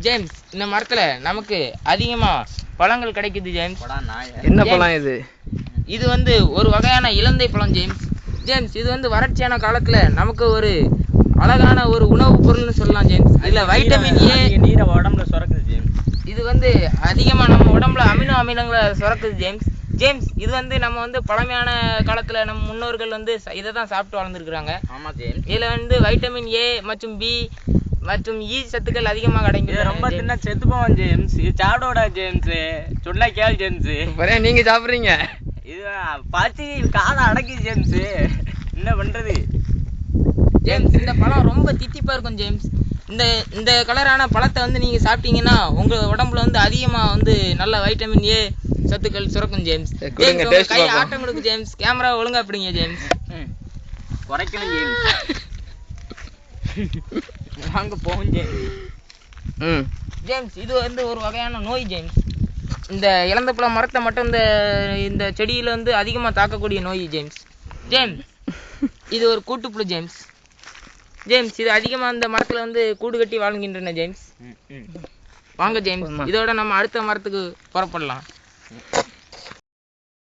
James, இந்த மரத்துல நமக்கு அதிகமா பழங்கள் கிடைக்குது ஜேம்ஸ். என்ன பழம் இது? இது வந்து ஒரு வகையான இலந்தை பழம் ஜேம்ஸ். ஜேம்ஸ், இது வந்து வறட்சியான காலத்துல நமக்கு ஒரு அழகான ஒரு உணவு பொருள்னு சொல்லலாம் ஜேம்ஸ். இதுல வைட்டமின் ஏ நீரை உடம்புல சுரக்குது ஜேம்ஸ். இது வந்து அதிகமா நம்ம உடம்புல அமினோ அமிலங்களை சுரக்குது ஜேம்ஸ். ஜேம்ஸ், இது வந்து நம்ம வந்து பழமையான காலத்துல நம்ம முன்னோர்கள் வந்து இதை தான் சாப்பிட்டு வளர்ந்துருக்குறாங்க. ஆமா ஜேம்ஸ். இதுல வந்து வைட்டமின் ஏ மற்றும் பி மற்றும் ஈ சத்துக்கள் அதிகமாக அடங்கி ரொம்ப தின்னா செத்து போவான் ஜேம்ஸ். இது சாப்பிடோட ஜேம்ஸ். சொன்னா கேள் ஜேம்ஸ். நீங்க சாப்பிடுறீங்க? இது பாத்தி காதை அடக்கி ஜேம்ஸ். என்ன பண்றது ஜேம்ஸ்? இந்த பழம் ரொம்ப தித்திப்பா இருக்கும் ஜேம்ஸ். இந்த கலரான பழத்தை வந்து நீங்க சாப்பிட்டீங்கன்னா உங்க உடம்புல வந்து அதிகமா வந்து நல்ல வைட்டமின் ஏ சத்துக்கள் சுரக்கும் ஜேம்ஸ். கை ஆட்டம் கொடுக்கு ஜேம்ஸ். கேமரா ஒழுங்கா பிடிங்க ஜேம்ஸ். குறைக்கணும் ஜேம்ஸ். வாங்க போகும் ஜேம்ஸ். ஜேம்ஸ், இது வந்து ஒரு வகையான நோய் ஜேம்ஸ். இந்த இலந்தப்பழ மரத்தை மட்டும் இந்த செடியில வந்து அதிகமா தாக்கக்கூடிய நோய் ஜேம்ஸ். ஜேம்ஸ், இது ஒரு கூட்டுப்புழு ஜேம்ஸ். ஜேம்ஸ், இது அதிகமா இந்த மரத்துல வந்து கூடு கட்டி வாழ்கின்றன ஜேம்ஸ். வாங்க ஜேம்ஸ், இதோட நம்ம அடுத்த மரத்துக்கு புறப்படலாம்.